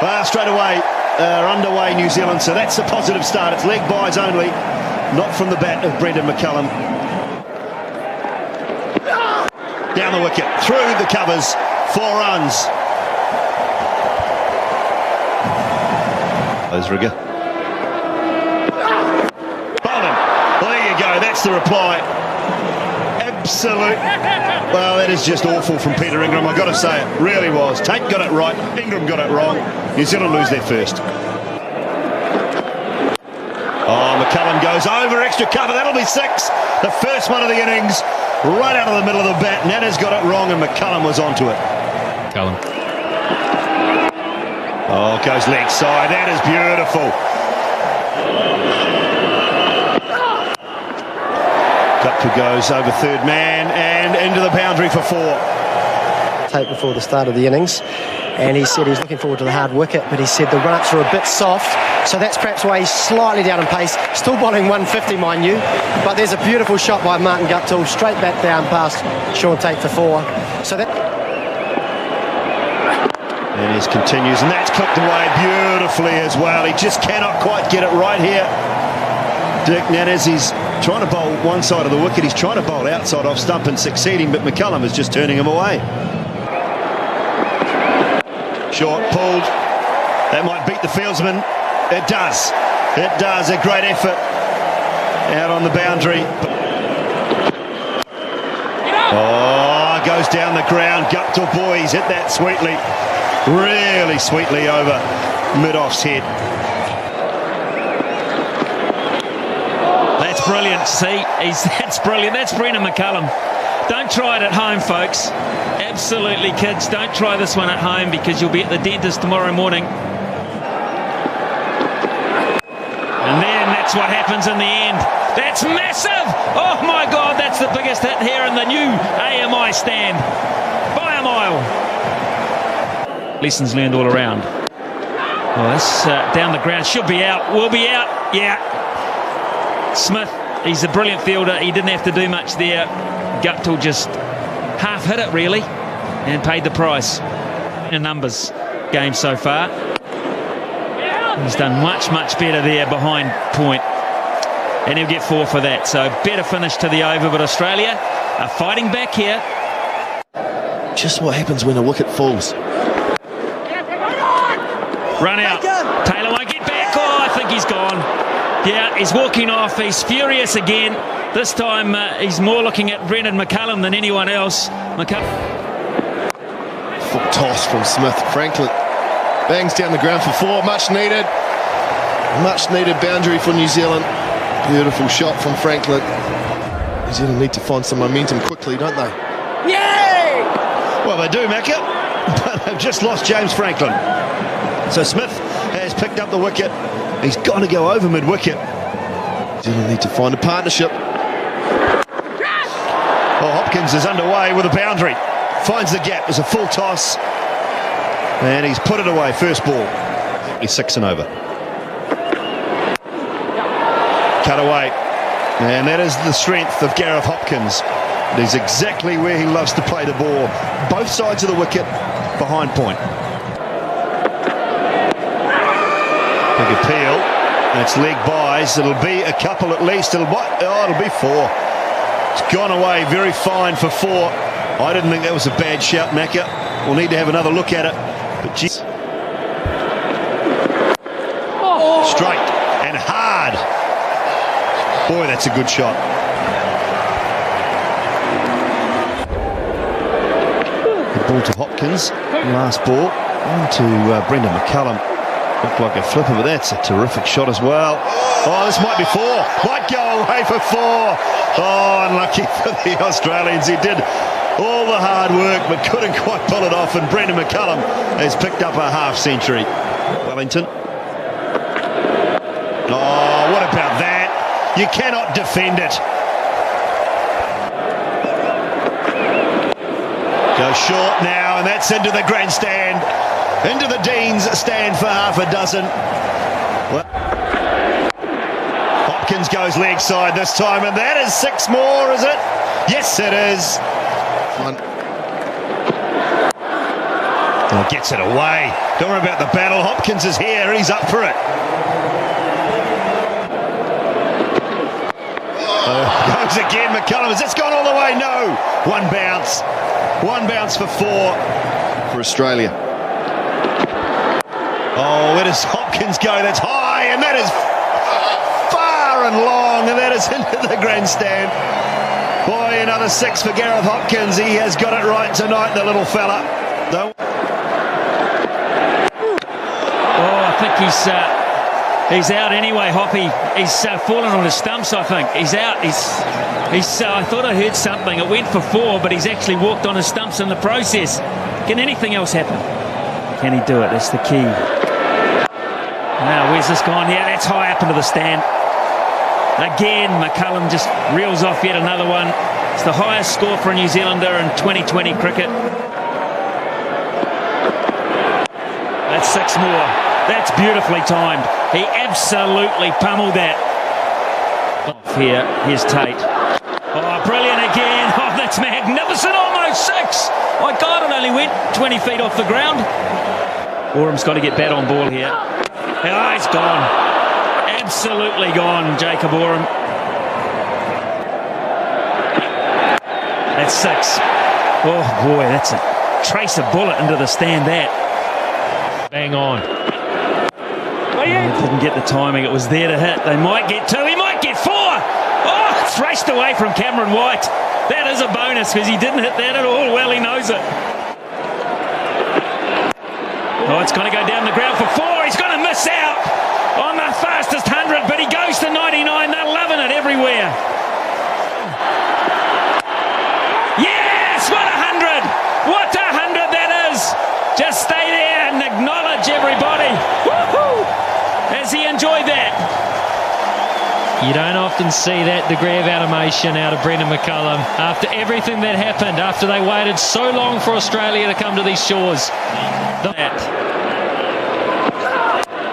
Well, straight away, underway New Zealand, so that's a positive start. It's leg byes only, not from the bat of Brendan McCullum. Down the wicket, through the covers, 4 runs. Osriger. Bowden. Well, there you go, that's the reply. Absolute. Well, that is just awful from Peter Ingram, I've got to say it. Really was. Tate got it right, Ingram got it wrong. New Zealand lose their first. Oh, McCullum goes over, extra cover, that'll be 6. The first one of the innings, right out of the middle of the bat. Nana's got it wrong and McCullum was onto it. McCullum. Oh, goes leg side, that is beautiful. Gupta goes over third man and into the boundary for 4. Tate before the start of the innings, and he said he's looking forward to the hard wicket, but he said the run-ups are a bit soft, so that's perhaps why he's slightly down in pace. Still bowling 150, mind you, but there's a beautiful shot by Martin Guptill, straight back down past Sean Tate for 4. So that... And he continues, and that's clipped away beautifully as well. He just cannot quite get it right here. Dirk Nannes, he's trying to bowl one side of the wicket, he's trying to bowl outside off stump and succeeding, but McCullum is just turning him away. Short, pulled. That might beat the fieldsman. It does. It does. A great effort out on the boundary. Oh, goes down the ground. Guptill, boy, he's hit that sweetly. Really sweetly over mid-off's head. That's brilliant. See, that's brilliant. That's Brendan McCullum. Don't try it at home, folks. Absolutely, kids, don't try this one at home because you'll be at the dentist tomorrow morning. And then that's what happens in the end. That's massive! Oh my God, that's the biggest hit here in the new AMI stand. By a mile. Lessons learned all around. Oh, this down the ground should be out. Will be out. Yeah. Smith, he's a brilliant fielder. He didn't have to do much there. Guptill just half hit it really and paid the price. In numbers game so far. He's done much better there behind point. And he'll get 4 for that. So better finish to the over, but Australia are fighting back here. Just what happens when a wicket falls. Run out. Taylor won't get back. Oh, I think he's gone. Yeah, he's walking off. He's furious again. This time he's more looking at Brendan McCullum than anyone else. Full toss from Smith. Franklin bangs down the ground for 4. Much needed boundary for New Zealand. Beautiful shot from Franklin. New Zealand need to find some momentum quickly, don't they? Yay! Well, they do, Macca, but they've just lost James Franklin. So Smith has picked up the wicket. He's got to go over mid-wicket. New Zealand need to find a partnership. Well, Hopkins is underway with a boundary. Finds the gap. There's a full toss. And he's put it away. First ball. He's 6 and over. Cut away. And that is the strength of Gareth Hopkins. He's exactly where he loves to play the ball. Both sides of the wicket, behind point. Big appeal. It's leg byes. It'll be a couple at least. It'll be 4. It's gone away very fine for 4. I didn't think that was a bad shout, Macca. We'll need to have another look at it. But geez. Straight and hard. Boy, that's a good shot. Good ball to Hopkins. Last ball. On to Brendan McCullum. Looked like a flipper, but that's a terrific shot as well. Oh, this might be 4. Might go away for 4. Oh, unlucky for the Australians. He did all the hard work, but couldn't quite pull it off. And Brendan McCullum has picked up a half-century. Wellington. Oh, what about that? You cannot defend it. Goes short now, and that's into the grandstand. Into the Dean's stand for half a dozen. Well, Hopkins goes leg side this time, and that is 6 more, is it? Yes, it is. Oh, gets it away. Don't worry about the battle. Hopkins is here. He's up for it. Goes again. McCullum. Has this gone all the way? No. One bounce. One bounce for 4 for Australia. Oh, where does Hopkins go? That's high, and that is far and long, and that is into the grandstand. Boy, another 6 for Gareth Hopkins. He has got it right tonight, the little fella. No. Oh, I think he's out anyway, Hoppy. He's fallen on his stumps, I think. He's out. I thought I heard something. It went for 4, but he's actually walked on his stumps in the process. Can anything else happen? Can he do it? That's the key. Now, where's this gone? Yeah, that's high up into the stand. Again, McCullum just reels off yet another one. It's the highest score for a New Zealander in 2020 cricket. That's 6 more. That's beautifully timed. He absolutely pummeled that. Off here, here's Tate. Oh, brilliant again. Oh, that's magnificent. Almost 6. My God, it only went 20 feet off the ground. Borum's got to get bat on ball here. Oh, he's gone. Absolutely gone, Jacob Borum. That's 6. Oh, boy, that's a trace of bullet into the stand, that. Bang on. Didn't get the timing. It was there to hit. They might get 2. He might get 4. Oh, thrashed away from Cameron White. That is a bonus because he didn't hit that at all. Well, he knows it. Oh, it's going to go down the ground for 4. He's going to miss out on the fastest 100, but he goes to 99. They're loving it everywhere. Yes, what a 100. What a 100 that is. Just stay there and acknowledge everybody. Woohoo! Has he enjoyed that? You don't often see that degree of animation out of Brendan McCullum after everything that happened, after they waited so long for Australia to come to these shores. That.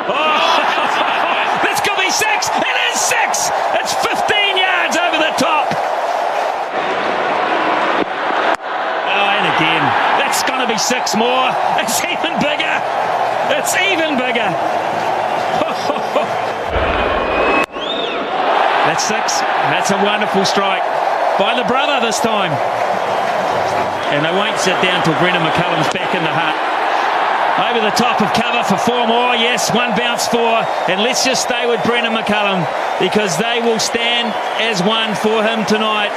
Oh, this could be 6. It is 6. It's 15 yards over the top. Oh, and again, that's going to be 6 more. It's even bigger. It's even bigger. That's 6. That's a wonderful strike by the brother this time. And they won't sit down till Brendan McCullum's back in the hut. Over the top of cover for 4 more. Yes, 1 bounce 4. And let's just stay with Brendan McCullum because they will stand as one for him tonight.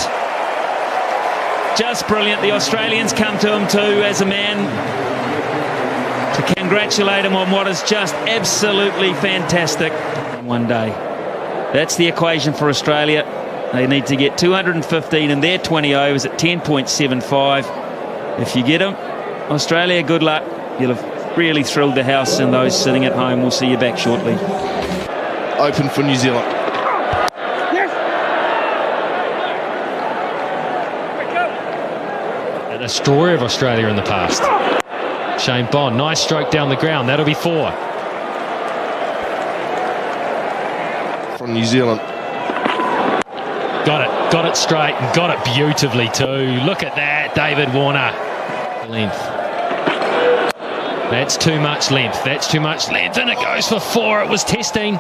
Just brilliant. The Australians come to him too as a man to congratulate him on what is just absolutely fantastic. One day. That's the equation for Australia. They need to get 215 in their 20 overs at 10.75. If you get them, Australia, good luck. You'll have really thrilled the house, and those sitting at home will see you back shortly. Open for New Zealand. A destroyer of Australia in the past. Shane Bond, nice stroke down the ground. That'll be 4. From New Zealand. Got it straight and got it beautifully too. Look at that, David Warner. Length. That's too much length. That's too much length, and it goes for 4. It was testing.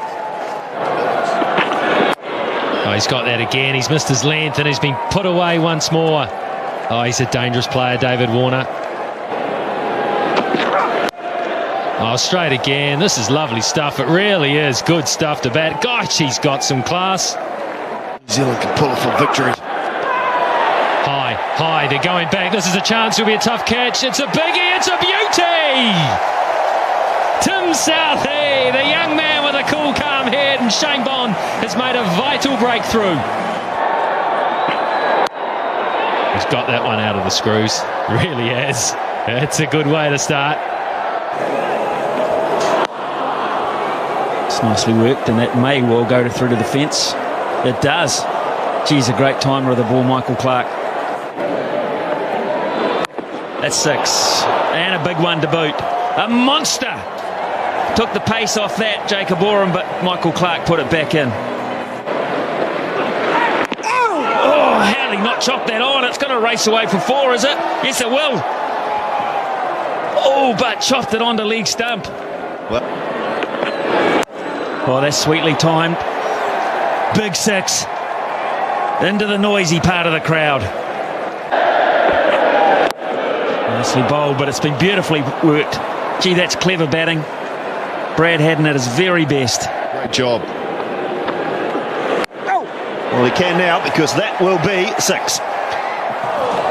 Oh, he's got that again. He's missed his length and he's been put away once more. Oh, he's a dangerous player, David Warner. Oh, straight again. This is lovely stuff. It really is good stuff to bat. Gosh, he's got some class. New Zealand can pull it for victory. High, they're going back. This is a chance. It'll be a tough catch. It's a biggie. It's a beauty. Tim Southey, the young man with a cool, calm head, and Shane Bond has made a vital breakthrough. He's got that one out of the screws. Really has. It's a good way to start. It's nicely worked, and that may well go through to the fence. It does. Geez, a great timer of the ball, Michael Clark. That's 6. And a big one to boot. A monster. Took the pace off that, Jacob Borum, but Michael Clark put it back in. Oh, how did he not chop that on? It's going to race away for 4, is it? Yes, it will. Oh, but chopped it onto leg stump. Well, oh, that's sweetly timed. Big six. Into the noisy part of the crowd. Nicely bowled, but it's been beautifully worked. Gee, that's clever batting. Brad Haddin at his very best. great job. Well, he can now, because that will be 6.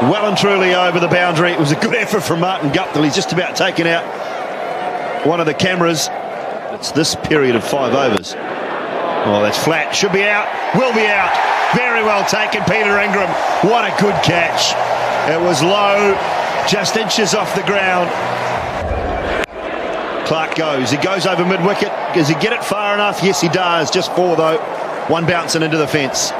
Well and truly over the boundary. It was a good effort from Martin Guptill. He's just about taken out one of the cameras. It's this period of 5 overs. Oh, that's flat. Should be out. Will be out. Very well taken, Peter Ingram. What a good catch. It was low, just inches off the ground. Clark goes. He goes over mid-wicket. Does he get it far enough? Yes, he does. Just 4, though. 1 bouncing into the fence.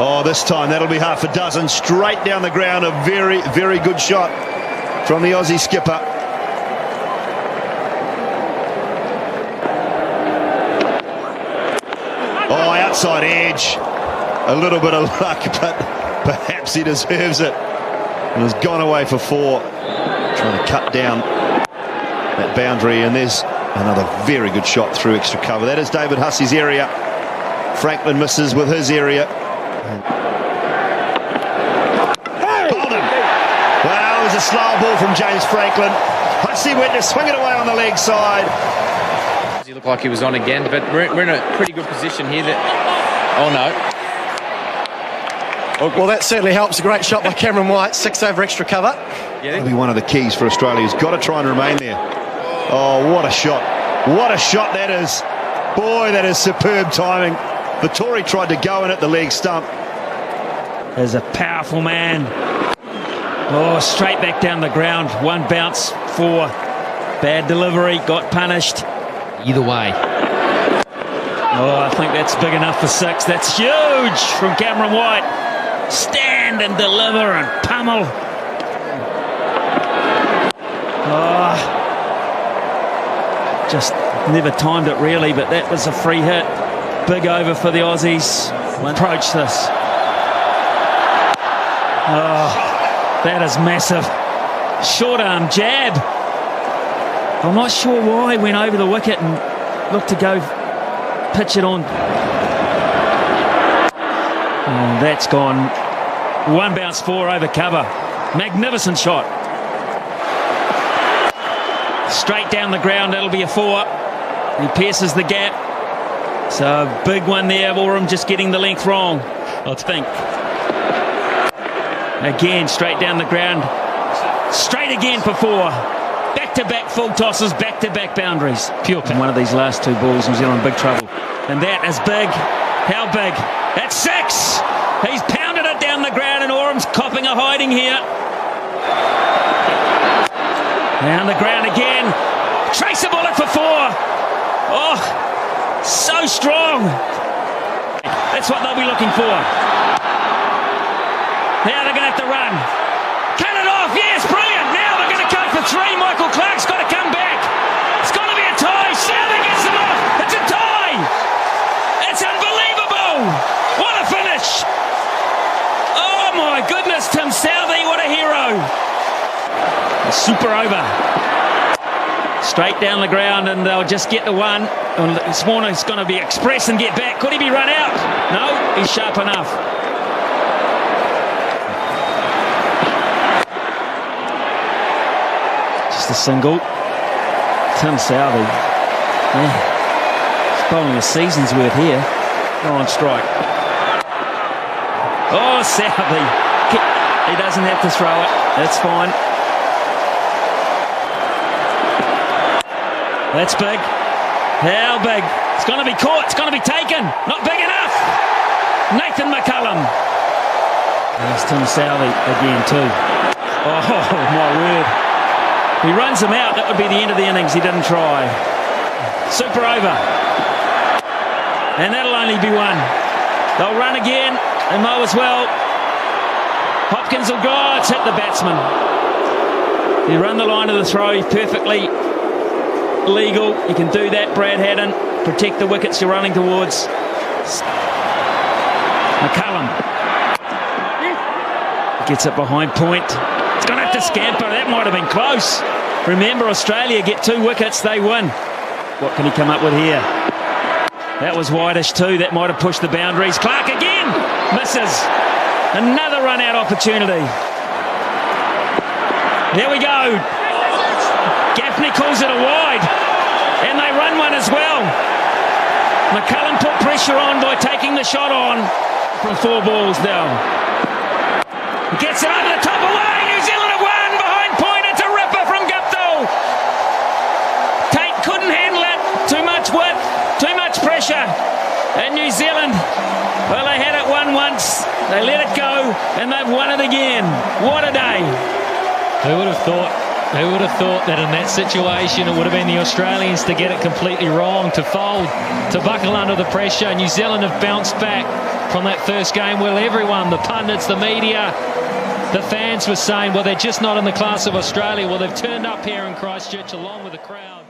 Oh, this time that'll be half a dozen. Straight down the ground. A very, very good shot from the Aussie skipper. Oh, outside edge. A little bit of luck, but perhaps he deserves it. And has gone away for 4. Trying to cut down that boundary, and there's another very good shot through extra cover. That is David Hussey's area. Franklin misses with his area. Bowled him. Well, it was a slow ball from James Franklin. Hussey went to swing it away on the leg side. He looked like he was on again, but we're in a pretty good position here. Oh no. Well, that certainly helps. A great shot by Cameron White. 6 over extra cover. Yeah, That'll be one of the keys for Australia. He's got to try and remain there. Oh, what a shot. What a shot that is. Boy, that is superb timing. Vittori tried to go in at the leg stump. There's a powerful man. Oh, straight back down the ground. 1 bounce, 4. Bad delivery, got punished. Either way. Oh, I think that's big enough for 6. That's huge from Cameron White. Stand and deliver and pummel. Oh, just never timed it really, but that was a free hit. Big over for the Aussies. Approach this. Oh, that is massive. Short arm jab. I'm not sure why he went over the wicket and looked to go pitch it on. And that's gone. 1 bounce, 4 over cover. Magnificent shot. Straight down the ground, that'll be a 4. He pierces the gap. So a big one there. Oram just getting the length wrong, I think. Again, straight down the ground. Straight again for 4. Back-to-back full tosses, back-to-back boundaries. Pure. In one of these last 2 balls, New Zealand in big trouble. And that is big. How big? That's 6. He's pounded it down the ground, and Oram's copping a hiding here. Down the ground again. Trace a bullet for 4. Oh, so strong. That's what they'll be looking for. Now they're going to have to run. Cut it off. Yes, brilliant. Now they're going to go for 3. Michael Clark's got to come back. It's got to be a tie. Southey gets them off. It's a tie. It's unbelievable. What a finish. Oh, my goodness. Tim Southey, what a hero. A super over. Straight down the ground, and they'll just get the 1. Swarner's going to be express and get back. Could he be run out? No, he's sharp enough. Just a single. Tim Southey. Yeah. He's bowling a season's worth here. Go on strike. Oh, Southey. He doesn't have to throw it. That's fine. That's big. How big? It's going to be caught. It's going to be taken. Not big enough. Nathan McCullum. There's Tim Southey again too. Oh, my word. He runs him out. That would be the end of the innings. He didn't try. Super over. And that'll only be 1. They'll run again. They mow as well. Hopkins will go. It's hit the batsman. He run the line of the throw perfectly. Legal. You can do that, Brad Haddin. Protect the wickets you're running towards. McCullum gets it behind point. It's going to have to scamper. That might have been close. Remember, Australia get 2 wickets, they win. What can he come up with here? That was wideish too. That might have pushed the boundaries. Clark again misses. Another run-out opportunity. There we go. Gaffney calls it a wide, and they run one as well. McCullum put pressure on by taking the shot on from 4 balls down. He gets it over the top away. New Zealand have won behind point. It's a ripper from Guptill. Tate couldn't handle it. Too much width, too much pressure. And New Zealand, well, they had it won once. They let it go, and they've won it again. What a day. Who would have thought? Who would have thought that in that situation it would have been the Australians to get it completely wrong, to fold, to buckle under the pressure. New Zealand have bounced back from that first game. Well, everyone, the pundits, the media, the fans were saying, well, they're just not in the class of Australia. Well, they've turned up here in Christchurch along with the crowd.